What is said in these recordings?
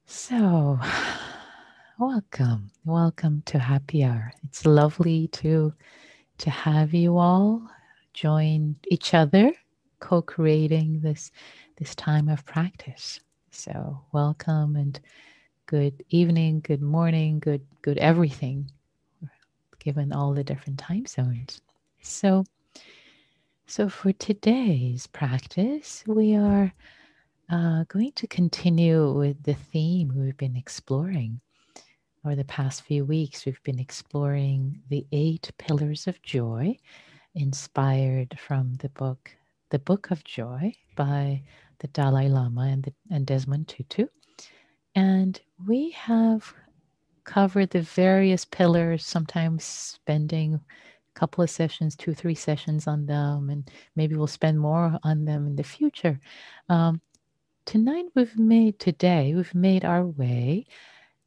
So, welcome to Happy Hour. It's lovely to have you all join each other, co-creating this time of practice. So, welcome and good evening, good morning, good everything, given all the different time zones. So, so for today's practice, we are going to continue with the theme we've been exploring. Over the past few weeks, we've been exploring the 8 pillars of joy, inspired from The Book of Joy by the Dalai Lama and Desmond Tutu. And we have covered the various pillars, sometimes spending a couple of sessions, 2, 3 sessions on them, and maybe we'll spend more on them in the future. Um, today we've made our way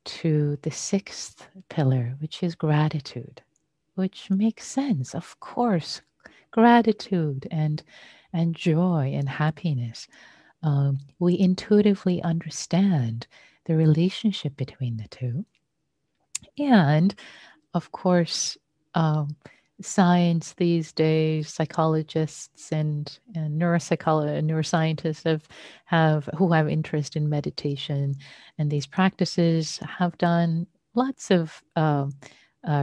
to the 6th pillar, which is gratitude, which makes sense. Of course, gratitude and joy and happiness. We intuitively understand the relationship between the two. And of course, um, science these days, psychologists and neuroscientists who have interest in meditation and these practices have done lots of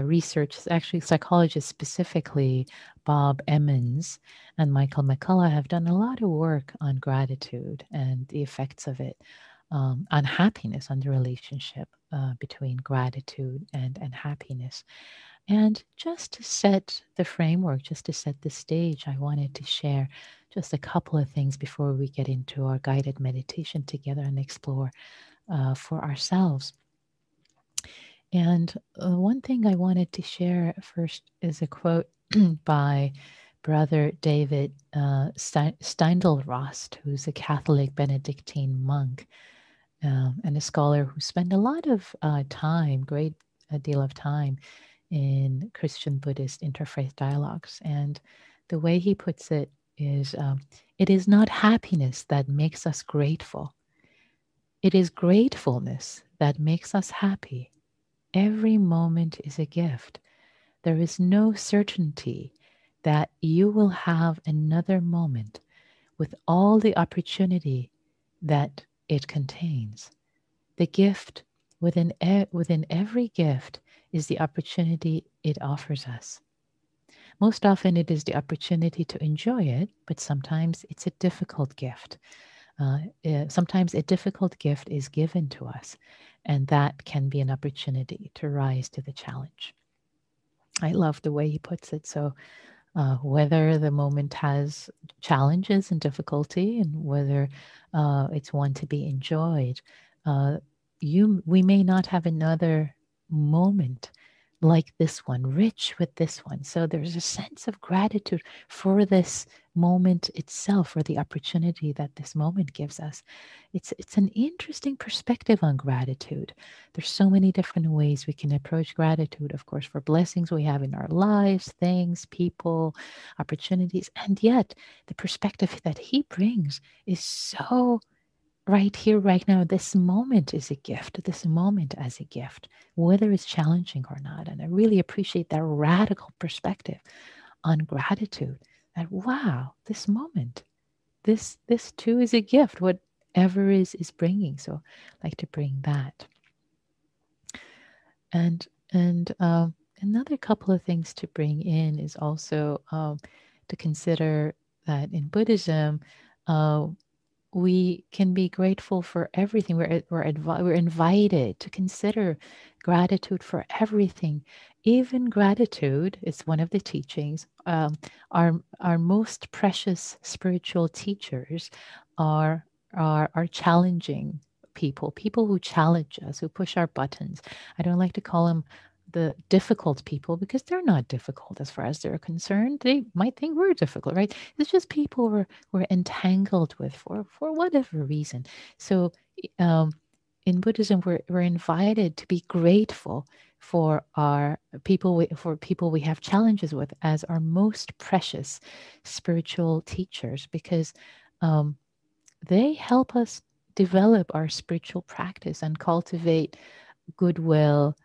research. Actually, psychologists specifically, Bob Emmons and Michael McCullough, have done a lot of work on gratitude and the effects of it on happiness, on the relationship between gratitude and happiness. And just to set the framework, just to set the stage, I wanted to share just a couple of things before we get into our guided meditation together and explore for ourselves. And one thing I wanted to share first is a quote by Brother David Steindl-Rast, who's a Catholic Benedictine monk and a scholar who spent a lot of great deal of time in Christian Buddhist interfaith dialogues. And the way he puts it is it is not happiness that makes us grateful, it is gratefulness that makes us happy. Every moment is a gift. There is no certainty that you will have another moment with all the opportunity that it contains. The gift within every gift is the opportunity it offers us. Most often it is the opportunity to enjoy it, but sometimes it's a difficult gift. Sometimes a difficult gift is given to us, and that can be an opportunity to rise to the challenge. I love the way he puts it. So whether the moment has challenges and difficulty, and whether it's one to be enjoyed, we may not have another moment like this one, rich with this one. So there's a sense of gratitude for this moment itself, for the opportunity that this moment gives us. It's an interesting perspective on gratitude. There's so many different ways we can approach gratitude, of course, for blessings we have in our lives, things, people, opportunities. And yet the perspective that he brings is so right here, right now. This moment is a gift, this moment as a gift, whether it's challenging or not. And I really appreciate that radical perspective on gratitude, that wow, this moment, this too is a gift, whatever is bringing. So I like to bring that. And another couple of things to bring in is also to consider that in Buddhism, uh, we can be grateful for everything. We're invited to consider gratitude for everything. Even gratitude is one of the teachings. Our most precious spiritual teachers are challenging people who challenge us, who push our buttons. I don't like to call them the difficult people, because they're not difficult as far as they're concerned. They might think we're difficult, right? It's just people we're entangled with for whatever reason. So in Buddhism, we're invited to be grateful for people we have challenges with as our most precious spiritual teachers, because um, they help us develop our spiritual practice and cultivate goodwill,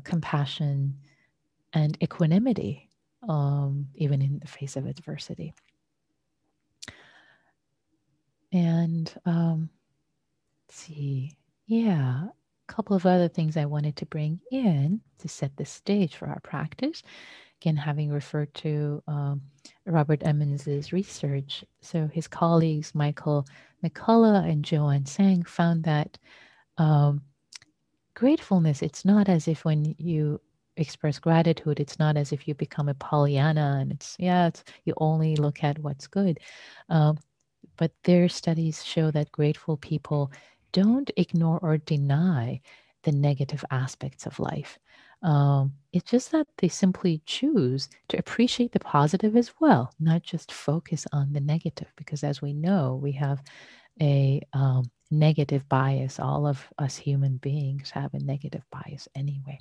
compassion, and equanimity, even in the face of adversity. And let's see, yeah, a couple of other things I wanted to bring in to set the stage for our practice. Again, having referred to Robert Emmons's research, so his colleagues Michael McCullough and Joanne Sang found that gratefulness, it's not as if when you express gratitude, it's not as if you become a Pollyanna and it's you only look at what's good. But their studies show that grateful people don't ignore or deny the negative aspects of life. It's just that they simply choose to appreciate the positive as well, not just focus on the negative, because as we know, we have a negative bias. All of us human beings have a negative bias anyway.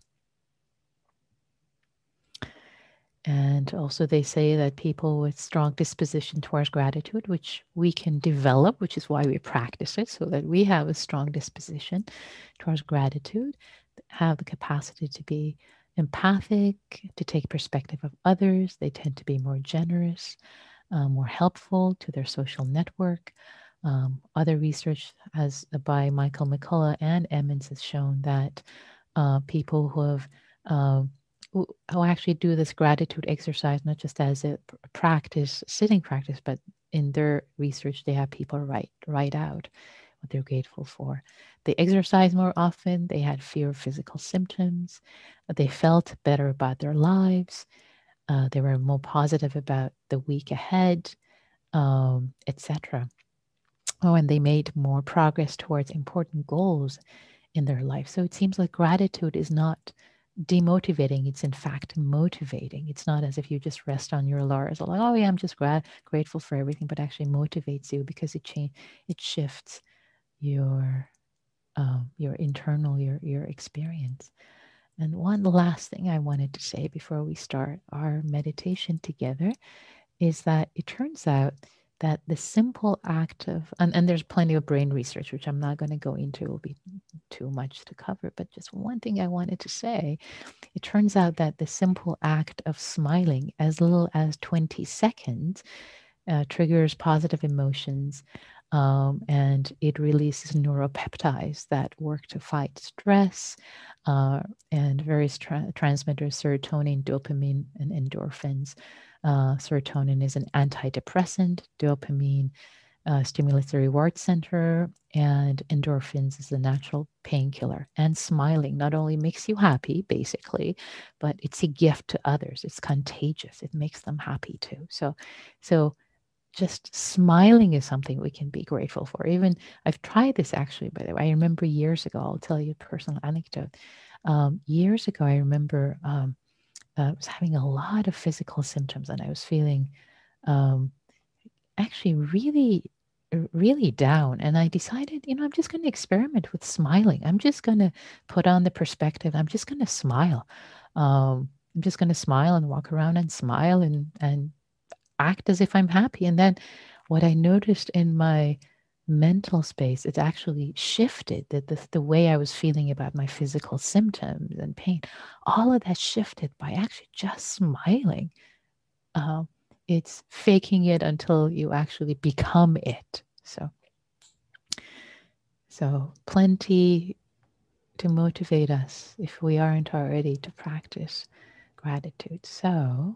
And also they say that people with strong disposition towards gratitude, which we can develop, which is why we practice it, so that we have a strong disposition towards gratitude, have the capacity to be empathic, to take perspective of others. They tend to be more generous, more helpful to their social network. Other research as by Michael McCullough and Emmons has shown that people who have who actually do this gratitude exercise, not just as a practice, sitting practice, but in their research, they have people write out what they're grateful for. They exercise more often. They had fewer physical symptoms. They felt better about their lives. They were more positive about the week ahead, etc. Oh, and they made more progress towards important goals in their life. So it seems like gratitude is not demotivating. It's in fact motivating. It's not as if you just rest on your laurels, like, oh yeah, I'm just grateful for everything, but actually motivates you because it shifts your internal your experience. And one last thing I wanted to say before we start our meditation together is that it turns out that the simple act of, and there's plenty of brain research, which I'm not going to go into, it will be too much to cover, but just one thing I wanted to say, it turns out that the simple act of smiling as little as 20 seconds triggers positive emotions, and it releases neuropeptides that work to fight stress, and various transmitters, serotonin, dopamine, and endorphins. Serotonin is an antidepressant, dopamine stimulates the reward center, and endorphins is a natural painkiller. And smiling not only makes you happy, basically, but it's a gift to others. It's contagious. It makes them happy too. So just smiling is something we can be grateful for. Even I've tried this actually, by the way. I remember years ago, I'll tell you a personal anecdote. Years ago, I remember I was having a lot of physical symptoms and I was feeling actually really down. And I decided, I'm just going to experiment with smiling. I'm just going to put on the perspective. I'm just going to smile. I'm just going to smile and walk around and smile and act as if I'm happy. And then what I noticed in my mental space, it actually shifted the way I was feeling about my physical symptoms and pain. All of that shifted by actually just smiling. It's faking it until you actually become it. So plenty to motivate us if we aren't already to practice gratitude. So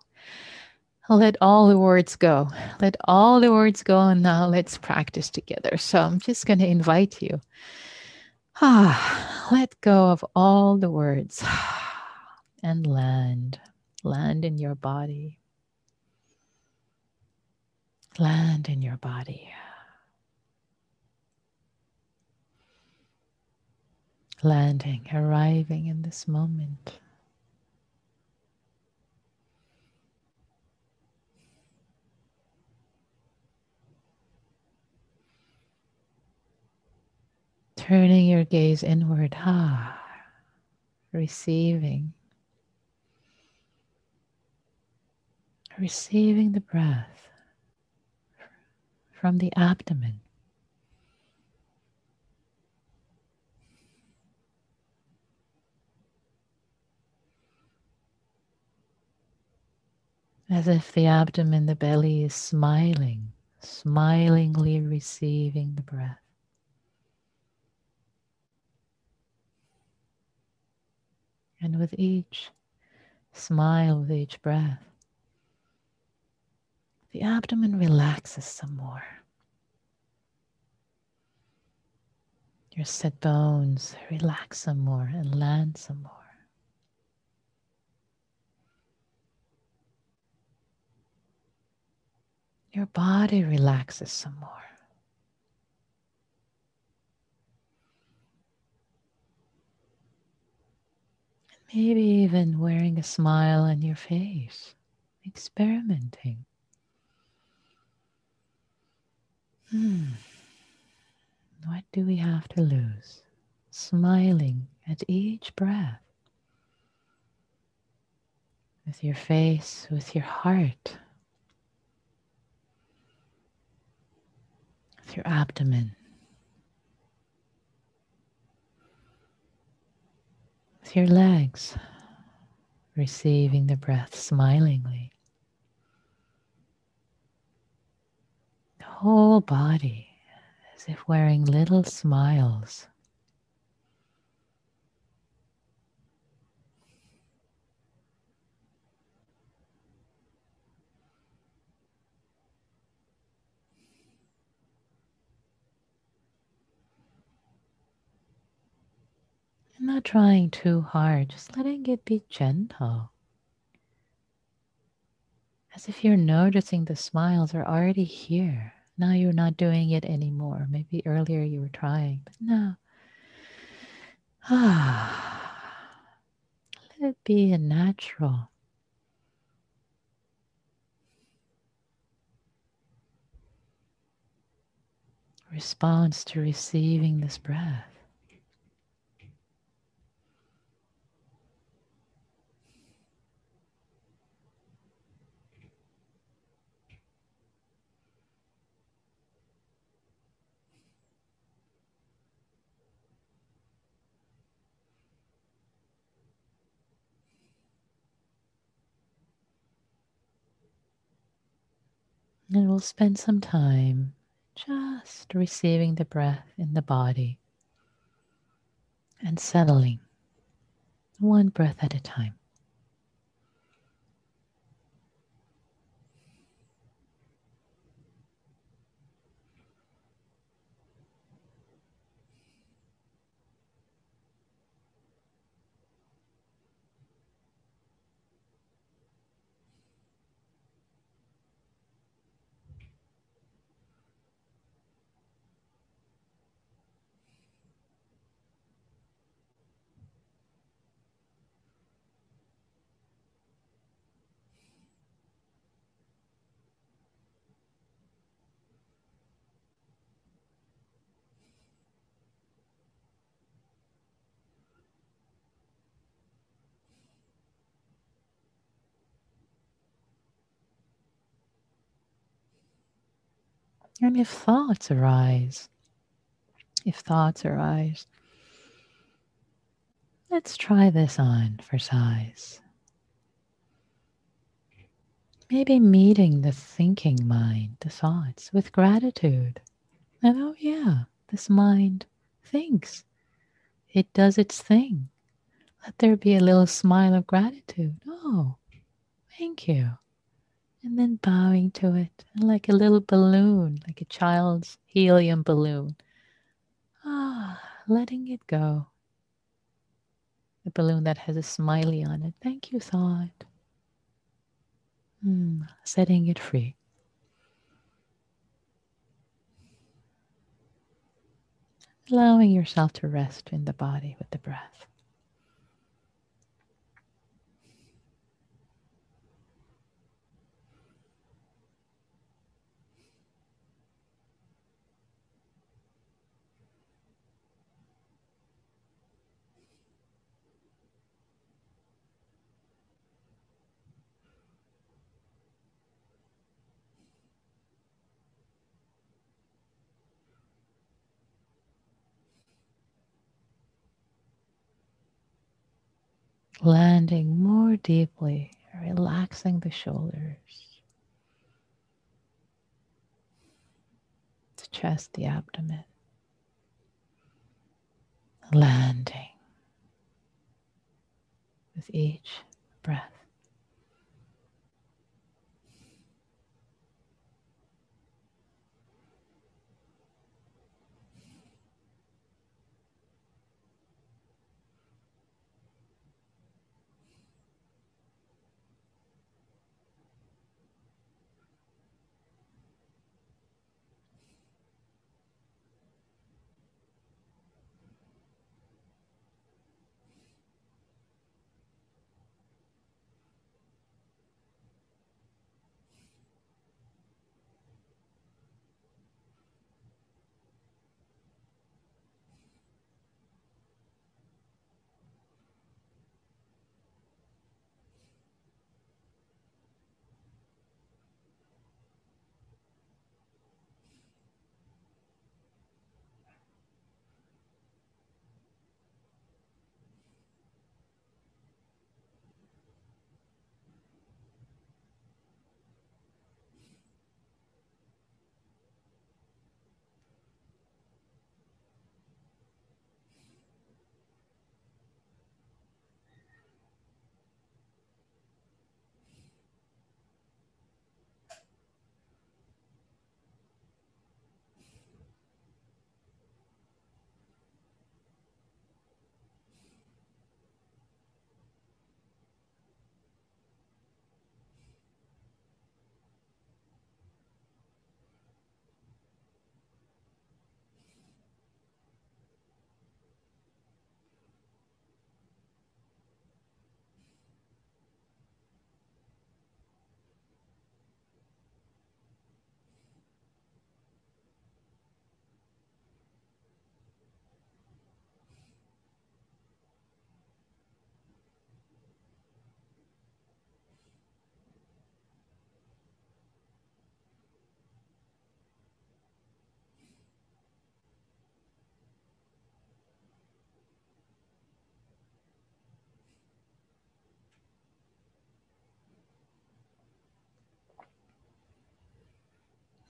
let all the words go. Let all the words go, and now let's practice together. So I'm just going to invite you. Let go of all the words and land. Land in your body. Land in your body. Landing, arriving in this moment. Turning your gaze inward. Receiving. Receiving the breath from the abdomen. As if the abdomen, the belly is smiling, smilingly receiving the breath. And with each smile, with each breath, the abdomen relaxes some more. Your sit bones relax some more and land some more. Your body relaxes some more. Maybe even wearing a smile on your face, experimenting. What do we have to lose? Smiling at each breath. With your face, with your heart, with your abdomen, with your legs, receiving the breath smilingly. The whole body as if wearing little smiles. And not trying too hard, just letting it be gentle. As if you're noticing the smiles are already here. Now you're not doing it anymore. Maybe earlier you were trying, but now, let it be a natural response to receiving this breath. And we'll spend some time just receiving the breath in the body and settling one breath at a time. And if thoughts arise, let's try this on for size. Maybe meeting the thinking mind, the thoughts, with gratitude. And oh yeah, this mind thinks. It does its thing. Let there be a little smile of gratitude. Oh, thank you. And then bowing to it like a little balloon, like a child's helium balloon. Letting it go. The balloon that has a smiley on it. Thank you, thought. Setting it free. Allowing yourself to rest in the body with the breath. Landing more deeply relaxing the shoulders, the chest, the abdomen, landing with each breath.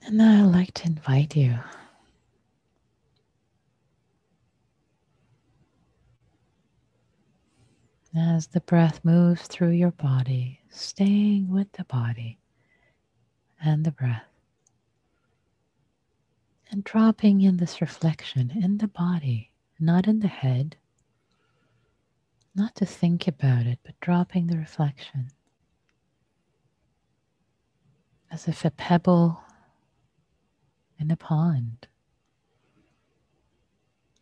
And now I'd like to invite you, as the breath moves through your body, staying with the body and the breath, and dropping in this reflection in the body, not in the head, not to think about it, but dropping the reflection as if a pebble in a pond.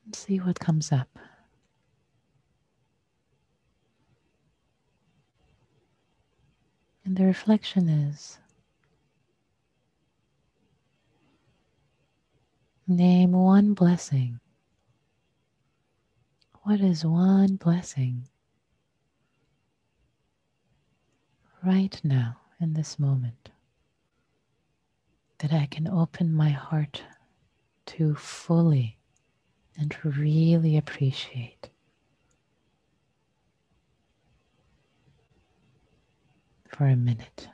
And see what comes up. And the reflection is, name one blessing. What is one blessing right now in this moment that I can open my heart to fully and really appreciate? For a minute.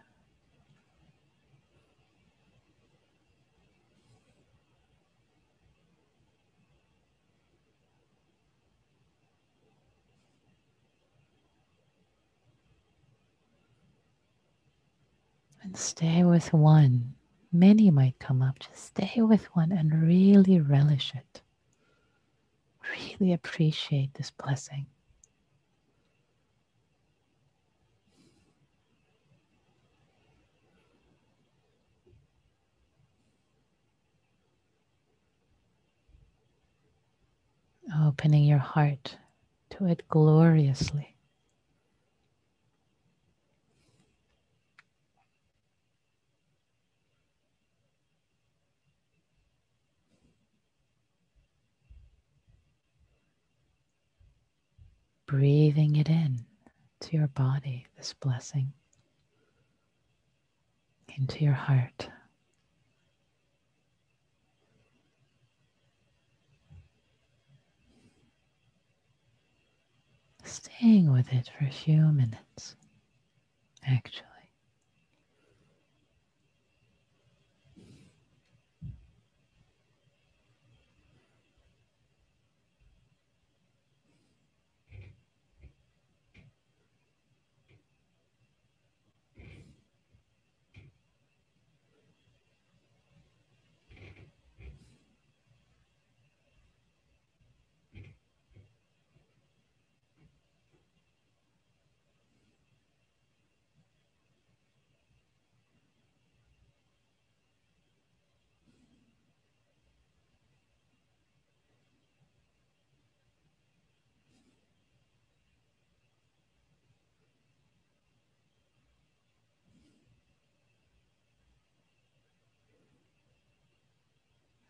And stay with one. Many might come up. Just stay with one and really relish it. Really appreciate this blessing. Opening your heart to it gloriously. Breathing it in to your body, this blessing, into your heart. Staying with it for a few minutes actually.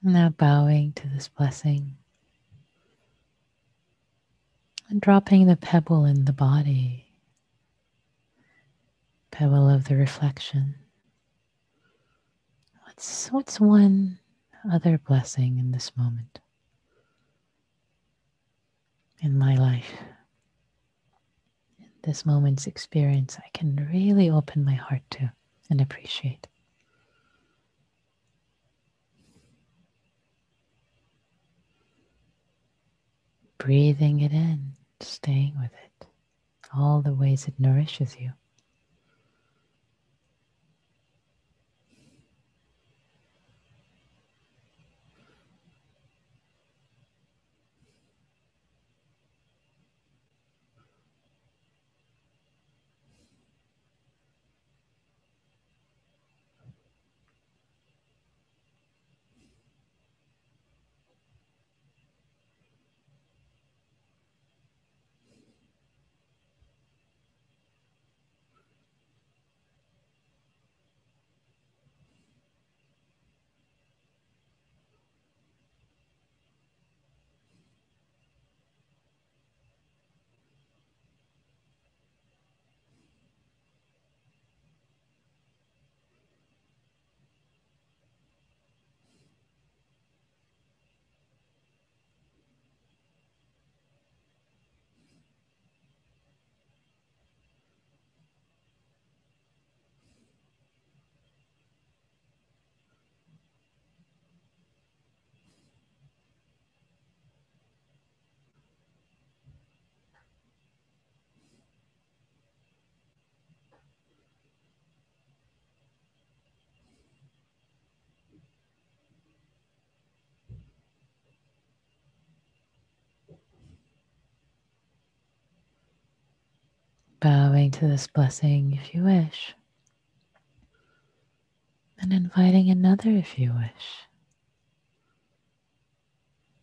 Now bowing to this blessing and dropping the pebble in the body, pebble of the reflection. What's one other blessing in this moment in my life? In this moment's experience, I can really open my heart to and appreciate. Breathing it in, staying with it, all the ways it nourishes you. Bowing to this blessing if you wish, and inviting another if you wish.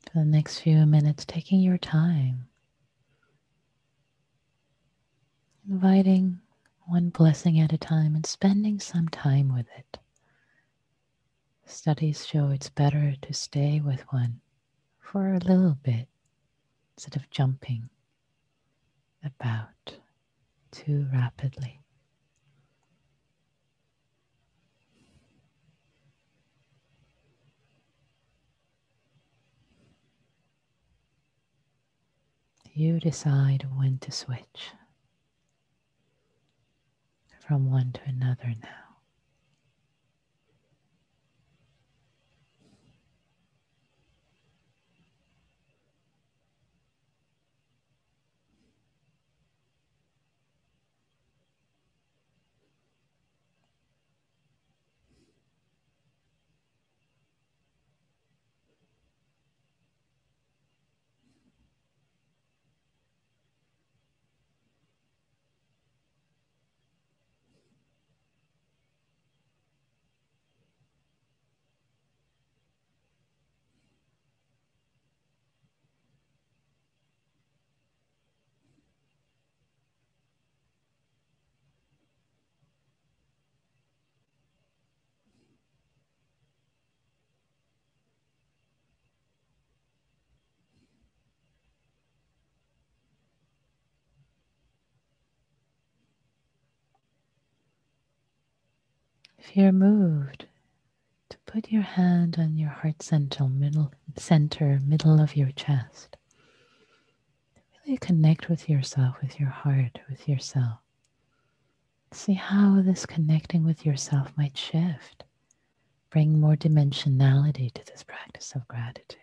For the next few minutes, taking your time, inviting one blessing at a time and spending some time with it. Studies show it's better to stay with one for a little bit instead of jumping about too rapidly. You decide when to switch from one to another now. If you're moved, to put your hand on your heart center, middle of your chest. Really connect with yourself, with your heart, with yourself. See how this connecting with yourself might shift, bring more dimensionality to this practice of gratitude.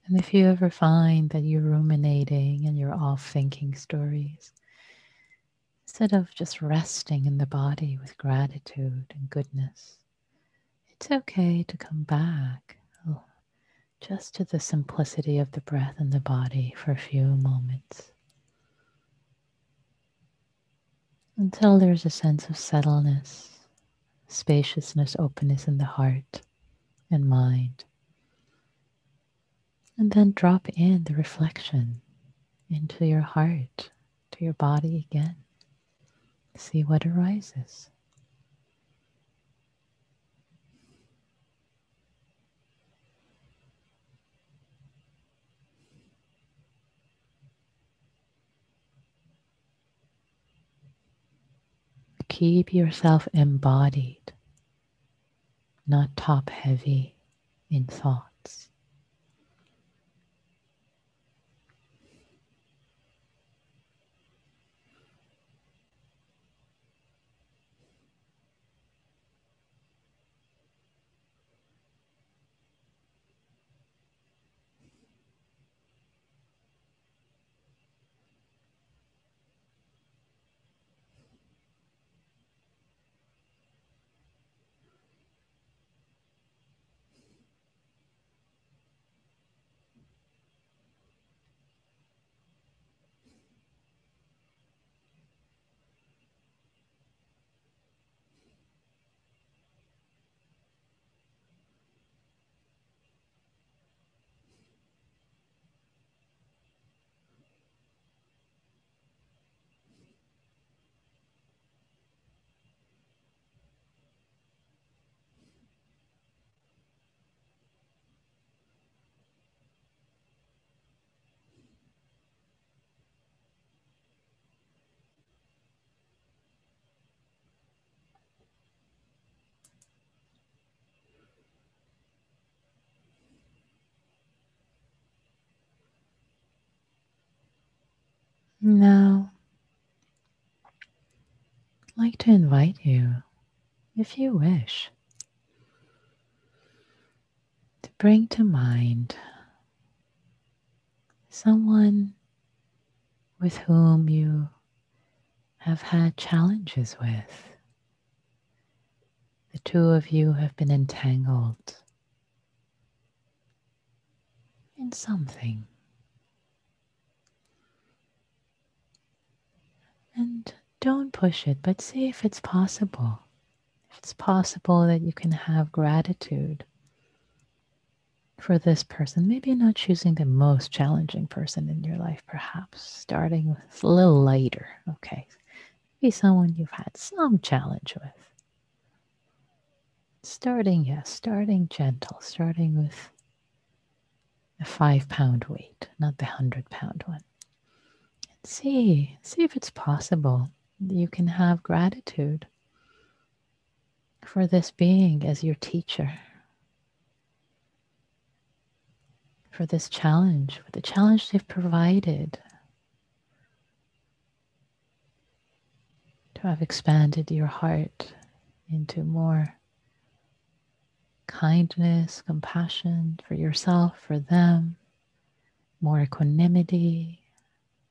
And if you ever find that you're ruminating and you're off thinking stories, instead of just resting in the body with gratitude and goodness, it's okay to come back just to the simplicity of the breath and the body for a few moments until there's a sense of settledness, spaciousness, openness in the heart and mind. And then drop in the reflection into your heart, to your body again. See what arises. Keep yourself embodied, not top heavy in thoughts. Now, I'd like to invite you if you wish, to bring to mind someone with whom you have had challenges with. The two of you have been entangled in something. And don't push it, but see if it's possible. If it's possible that you can have gratitude for this person, maybe not choosing the most challenging person in your life, perhaps starting with a little lighter. Okay, be someone you've had some challenge with. Starting gentle, starting with a 5-pound weight, not the 100-pound one. And see if it's possible that you can have gratitude for this being as your teacher, for this challenge, for the challenge they've provided to have expanded your heart into more kindness, compassion for yourself, for them, more equanimity.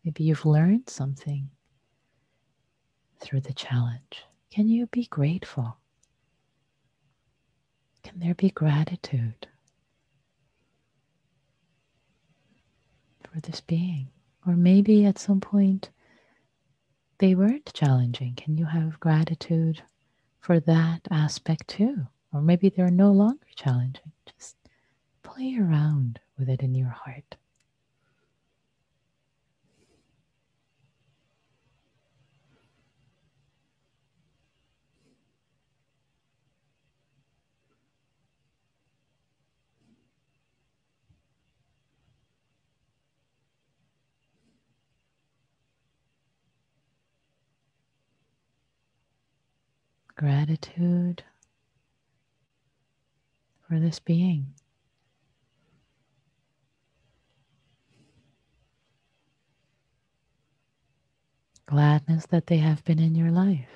Maybe you've learned something through the challenge. Can you be grateful? Can there be gratitude for this being? Or maybe at some point they weren't challenging. Can you have gratitude for that aspect too? Or maybe they're no longer challenging. Just play around with it in your heart. Gratitude for this being. Gladness that they have been in your life.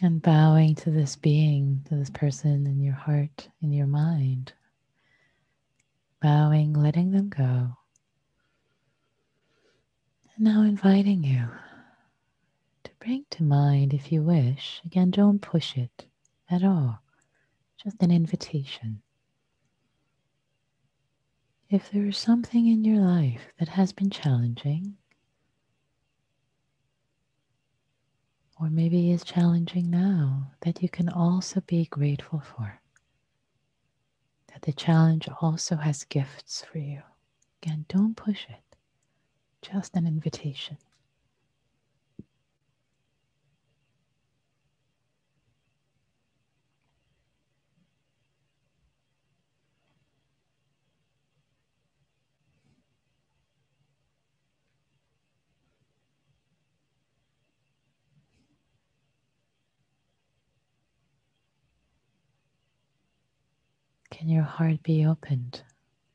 And bowing to this being, to this person in your heart, in your mind. Bowing, letting them go. And now inviting you to bring to mind, if you wish, again, don't push it at all, just an invitation. If there is something in your life that has been challenging, or maybe is challenging now, that you can also be grateful for. That the challenge also has gifts for you. Again, don't push it, just an invitation. Can your heart be opened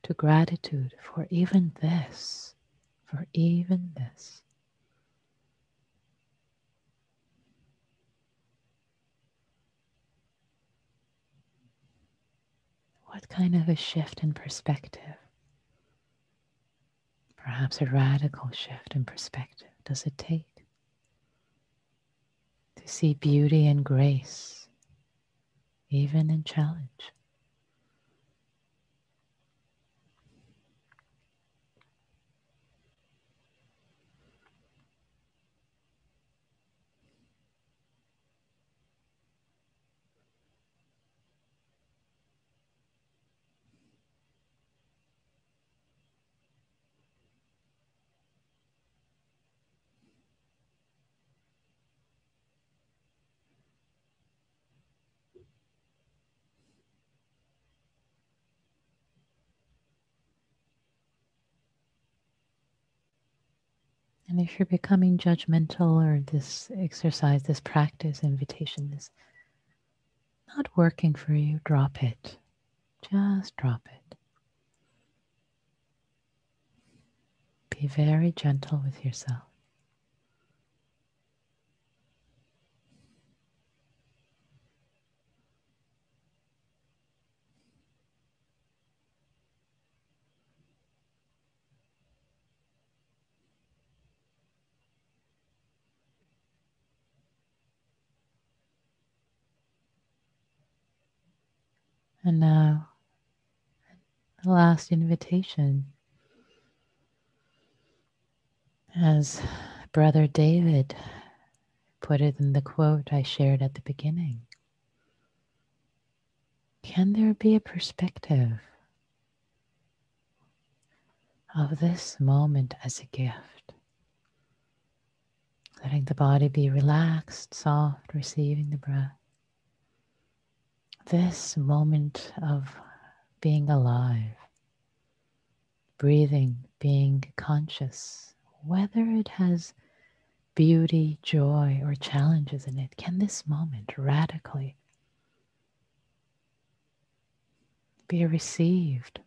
to gratitude for even this, for even this? What kind of a shift in perspective, perhaps a radical shift in perspective, does it take? see beauty and grace, even in challenge. And if you're becoming judgmental, or this exercise, this practice, invitation is not working for you, drop it. Just drop it. Be very gentle with yourself. And now, the last invitation, as Brother David put it in the quote I shared at the beginning. Can there be a perspective of this moment as a gift? Letting the body be relaxed, soft, receiving the breath. This moment of being alive, breathing, being conscious, whether it has beauty, joy, or challenges in it, can this moment radically be received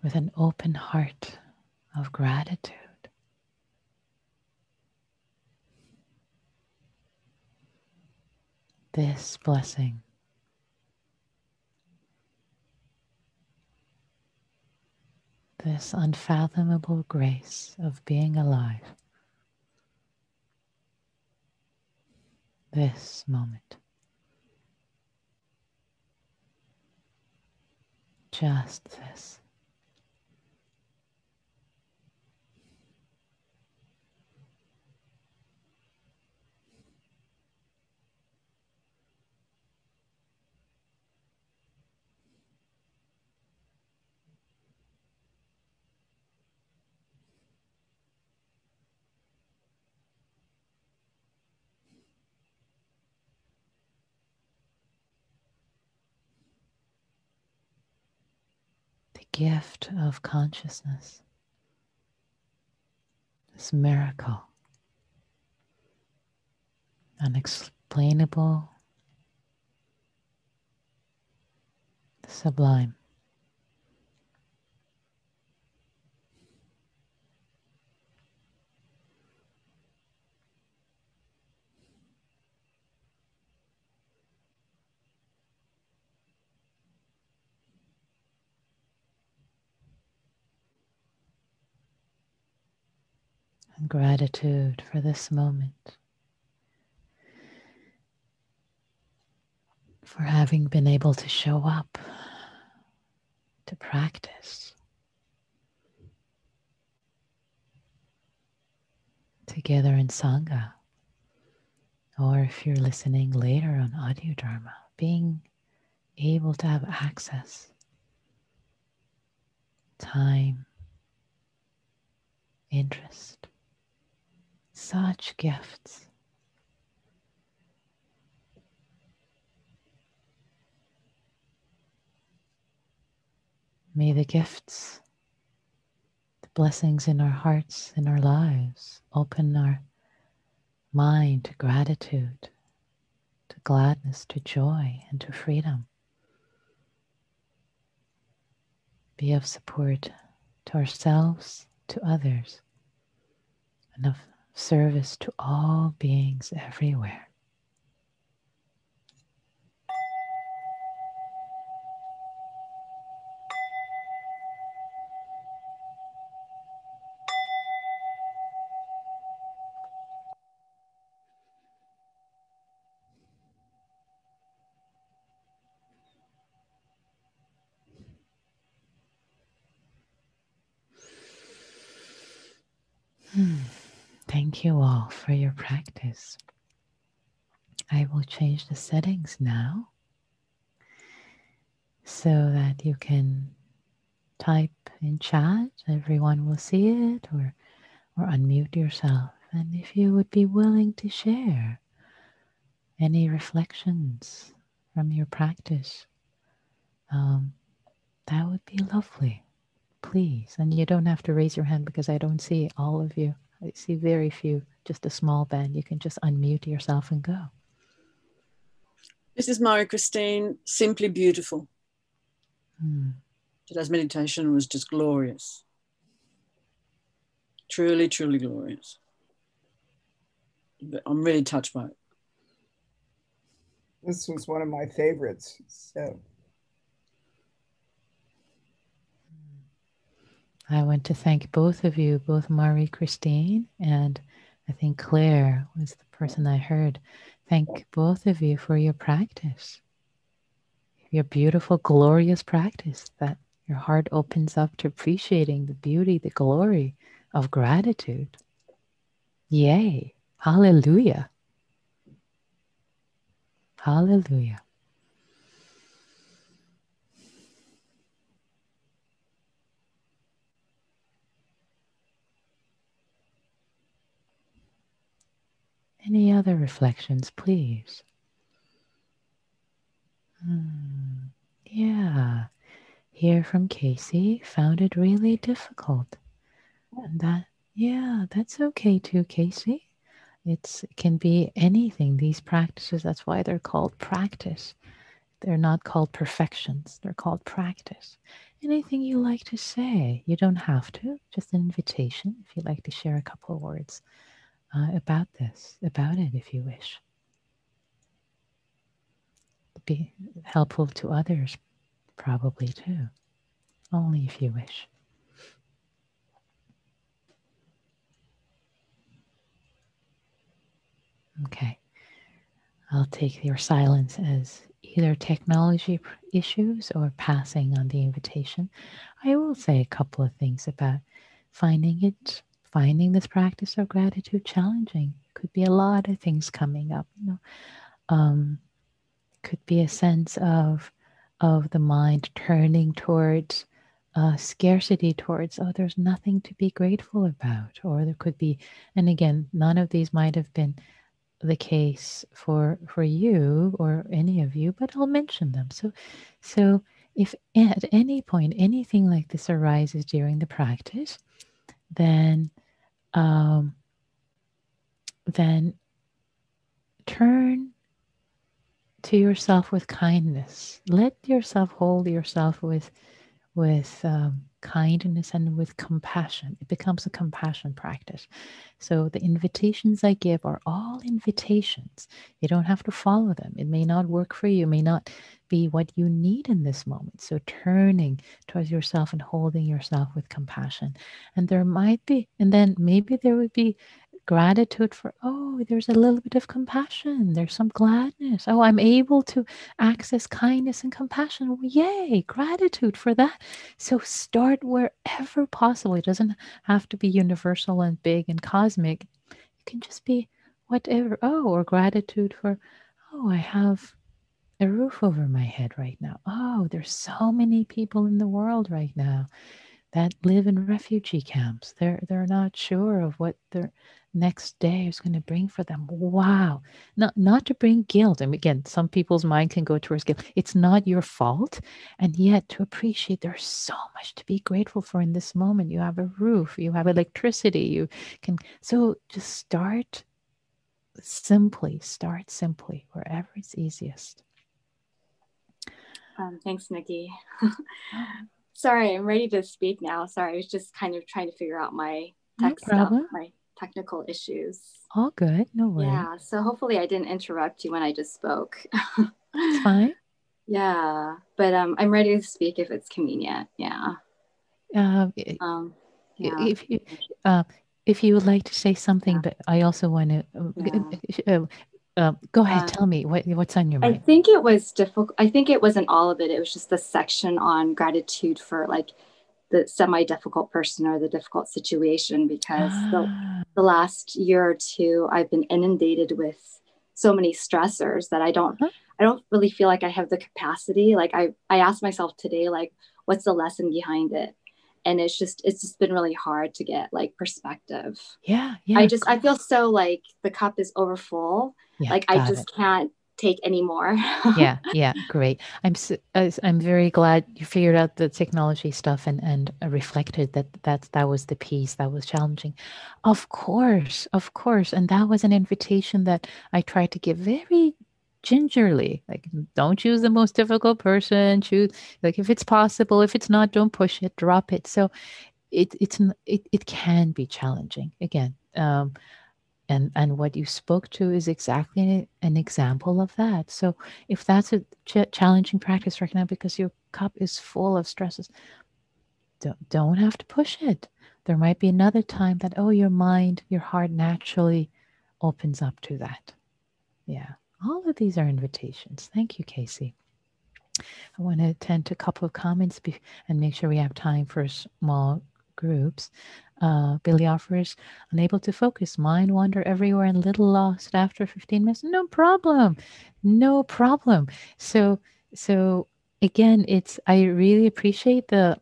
with an open heart of gratitude? This blessing, this unfathomable grace of being alive, this moment, just this. The gift of consciousness, this miracle, unexplainable, sublime. And gratitude for this moment, for having been able to show up, to practice together in Sangha, or if you're listening later on audio Dharma, being able to have access, time, interest, such gifts. May the gifts, the blessings in our hearts, in our lives, open our mind to gratitude, to gladness, to joy, and to freedom. Be of support to ourselves, to others, and of service to all beings everywhere. Thank you all for your practice. I will change the settings now so that you can type in chat. Everyone will see it, or unmute yourself. And if you would be willing to share any reflections from your practice, that would be lovely. Please. And you don't have to raise your hand because I don't see all of you. I see very few, just a small band. You can just unmute yourself and go. This is Marie Christine, simply beautiful. Today's meditation was just glorious. Truly, truly glorious. I'm really touched by it. This was one of my favorites. So I want to thank both of you, both Marie Christine and I think Claire was the person I heard. Thank both of you for your practice. Your beautiful, glorious practice that your heart opens up to appreciating the beauty, the glory of gratitude. Yay. Hallelujah. Hallelujah. Any other reflections, please? Yeah. Hear from Casey, found it really difficult. And that's okay too, Casey. It can be anything. These practices, that's why they're called practice. They're not called perfections. They're called practice. Anything you like to say. You don't have to. Just an invitation if you'd like to share a couple of words about it if you wish. Be helpful to others, probably too. Only if you wish. Okay. I'll take your silence as either technology issues or passing on the invitation. I will say a couple of things about finding this practice of gratitude challenging. Could be a lot of things coming up. Could be a sense of the mind turning towards scarcity, towards there's nothing to be grateful about, or there could be, and again, none of these might have been the case for you or any of you, but I'll mention them. So if at any point anything like this arises during the practice, then turn to yourself with kindness. Let yourself hold yourself with kindness and with compassion. It becomes a compassion practice. So the invitations I give are all invitations. You don't have to follow them. It may not work for you. It may not be what you need in this moment. So turning towards yourself and holding yourself with compassion. And there might be, and then maybe there would be gratitude for, there's a little bit of compassion. There's some gladness. I'm able to access kindness and compassion. Yay, gratitude for that. So start wherever possible. It doesn't have to be universal and big and cosmic. It can just be whatever. Or gratitude for, I have a roof over my head right now. There's so many people in the world right now that live in refugee camps. They're not sure of what their next day is going to bring for them. Wow. Not to bring guilt. And again, some people's mind can go towards guilt. It's not your fault. And yet to appreciate there's so much to be grateful for in this moment. You have a roof, you have electricity, you can. So just start simply wherever it's easiest. Thanks, Nikki. Sorry, I'm ready to speak now. Sorry, I was just kind of trying to figure out my tech stuff, my technical issues. All good, no worries. Yeah, so hopefully I didn't interrupt you when I just spoke. It's fine. Yeah, but I'm ready to speak if it's convenient. Yeah. If you would like to say something, but I also want to go ahead. Tell me what's on your mind. I think it was difficult. I think it wasn't all of it. It was just the section on gratitude for like the semi-difficult person or the difficult situation, because the last year or two I've been inundated with so many stressors that I don't really feel like I have the capacity. Like I asked myself today, like, what's the lesson behind it? And it's just been really hard to get like perspective. Yeah. I feel so like the cup is overfull. Yeah, like I just can't take anymore. Yeah, great. I'm very glad you figured out the technology stuff and reflected that was the piece that was challenging. Of course, and that was an invitation that I tried to give very gingerly. Like, don't choose the most difficult person. Choose, like, if it's possible. If it's not, don't push it. Drop it. So it can be challenging again. And what you spoke to is exactly an example of that. So if that's a challenging practice right now because your cup is full of stresses, don't have to push it. There might be another time that, your mind, your heart naturally opens up to that. Yeah. All of these are invitations. Thank you, Casey. I want to attend to a couple of comments and make sure we have time for small groups. Billy offers, unable to focus, mind wander everywhere and little lost after 15 minutes. No problem. So again, I really appreciate the,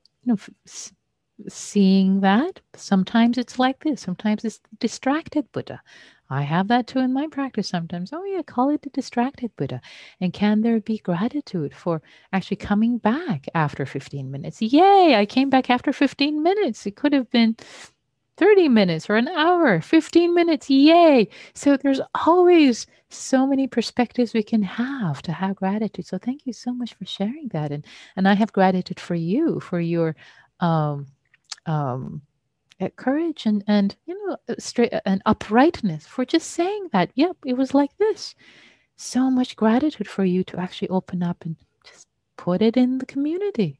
seeing that. Sometimes it's like this. Sometimes it's the distracted Buddha. I have that too in my practice sometimes. Oh yeah, call it the distracted Buddha. And can there be gratitude for actually coming back after 15 minutes? Yay, I came back after 15 minutes. It could have been 30 minutes or an hour, 15 minutes. Yay. So there's always so many perspectives we can have to have gratitude. So thank you so much for sharing that. And I have gratitude for you, for your courage and straight and uprightness, for just saying that. Yep, it was like this. So much gratitude for you to actually open up and just put it in the community.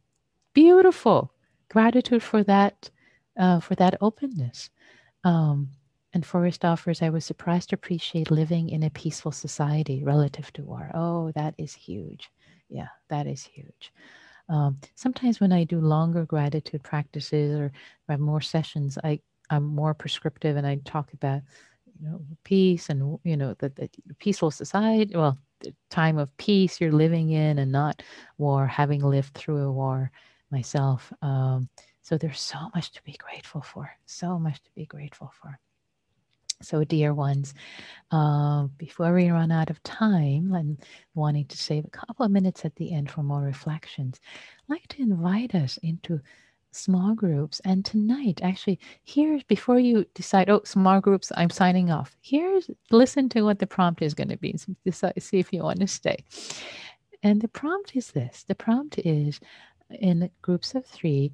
Beautiful. Gratitude for that openness. And Forrest offers, I was surprised to appreciate living in a peaceful society relative to war. Oh, that is huge. Yeah, that is huge. Sometimes when I do longer gratitude practices or have more sessions, I'm more prescriptive and I talk about, peace and, the peaceful society. Well, the time of peace you're living in and not war, having lived through a war myself. So there's so much to be grateful for. So much to be grateful for. So, dear ones, before we run out of time and wanting to save a couple of minutes at the end for more reflections, I'd like to invite us into small groups. And tonight, actually, here's, before you decide, small groups, I'm signing off. Listen to what the prompt is going to be. See if you want to stay. And the prompt is this. The prompt is, in groups of 3,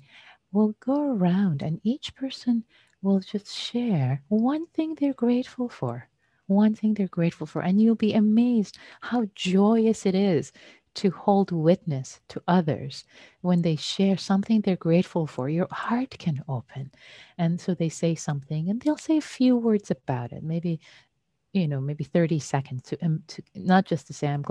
we'll go around and each person will just share one thing they're grateful for. One thing they're grateful for. And you'll be amazed how joyous it is to hold witness to others when they share something they're grateful for. Your heart can open. And so they say something and they'll say a few words about it. Maybe 30 seconds to not just to say, I'm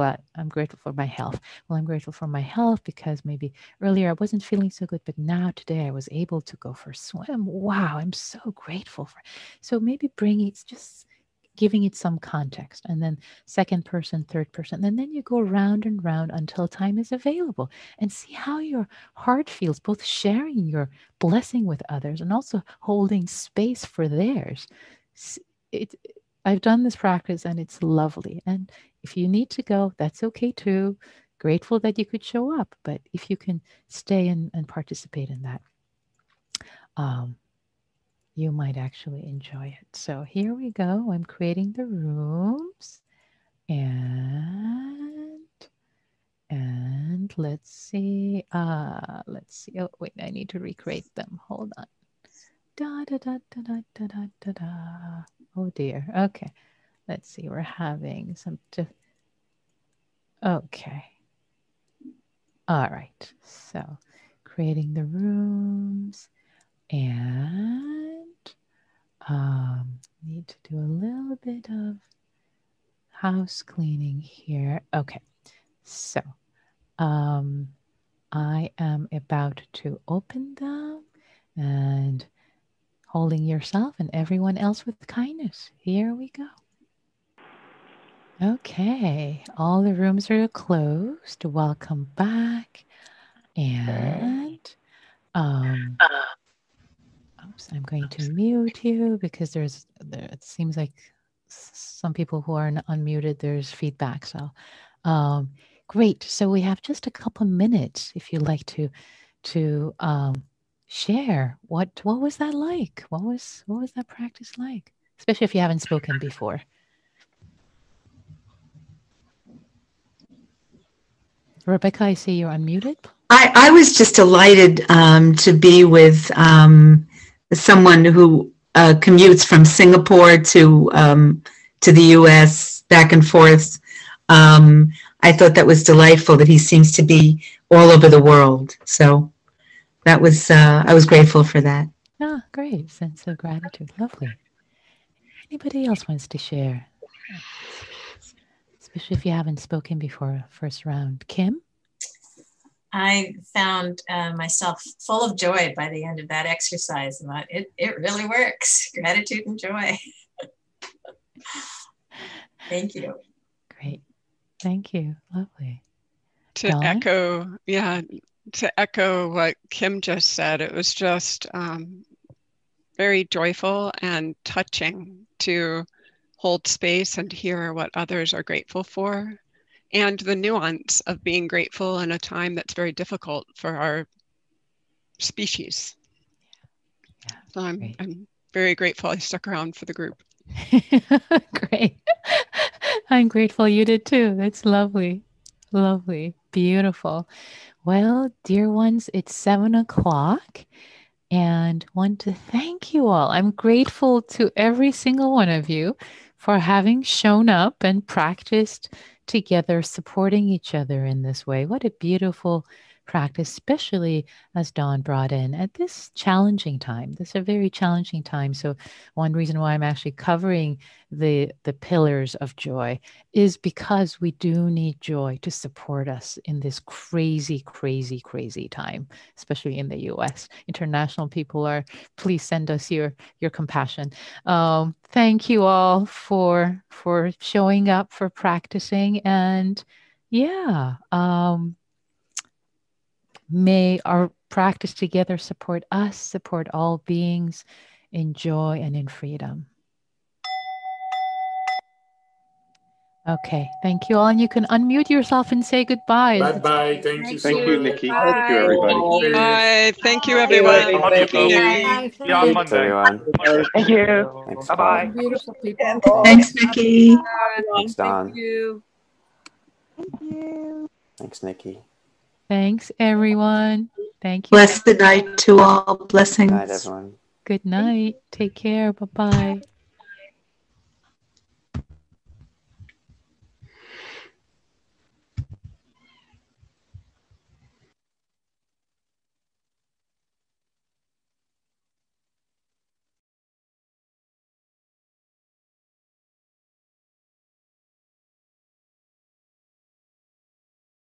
grateful for my health. Well, I'm grateful for my health because maybe earlier I wasn't feeling so good, but now today I was able to go for a swim. Wow, I'm so grateful for. So maybe just giving it some context, and then second person, third person, and then you go round and round until time is available and see how your heart feels, both sharing your blessing with others and also holding space for theirs. I've done this practice and it's lovely. And if you need to go, that's okay too. Grateful that you could show up. But if you can stay and participate in that, you might actually enjoy it. So here we go. I'm creating the rooms. And let's see. Oh, wait, I need to recreate them. Hold on. Da da da da da da da da da. Oh dear. Okay. Let's see. We're having some. Okay. All right. So, creating the rooms and need to do a little bit of house cleaning here. Okay. So, I am about to open them. and holding yourself and everyone else with kindness. Here we go. Okay, all the rooms are closed. Welcome back. And oops, I'm going to mute you because it seems like some people who are unmuted, there's feedback. So great. So we have just a couple minutes if you'd like to share what was that like? What was that practice like? Especially if you haven't spoken before. Rebecca, I see you're unmuted. I was just delighted to be with someone who commutes from Singapore to the U.S. back and forth. I thought that was delightful that he seems to be all over the world. So that was I was grateful for that. Ah, great sense of gratitude. Lovely. Anybody else wants to share? Especially if you haven't spoken before first round. Kim? I found myself full of joy by the end of that exercise. And it really works. Gratitude and joy. Thank you. Great. Thank you. Lovely. To Dawn? echo what Kim just said, it was just very joyful and touching to hold space and hear what others are grateful for, and the nuance of being grateful in a time that's very difficult for our species. Yeah, so I'm very grateful I stuck around for the group. Great. I'm grateful you did too. That's lovely. Lovely. Beautiful. Well, dear ones, it's 7 o'clock. And want to thank you all. I'm grateful to every single one of you for having shown up and practiced together, supporting each other in this way. What a beautiful practice, especially as Dawn brought in at this challenging time. This is a very challenging time. So one reason why I'm actually covering the pillars of joy is because we do need joy to support us in this crazy, crazy, crazy time, especially in the US. International people please send us your compassion. Thank you all for showing up, for practicing, and may our practice together support us, support all beings in joy and in freedom. Okay, thank you all. And you can unmute yourself and say goodbye. Bye-bye. Thank you so much. Thank you, Nikki. Bye. Thank you, everybody. Bye. Thank you, everyone. Thank you, Nikki. See you on Monday. everyone. Thank you. Thanks, Bye-bye. Beautiful people. Thanks, Nikki. Thanks, Don. Thank you. Thanks, Nikki. Thanks, everyone. Thank you. Blessed night to all. Blessings. Good night, everyone. Good night. Take care. Bye-bye.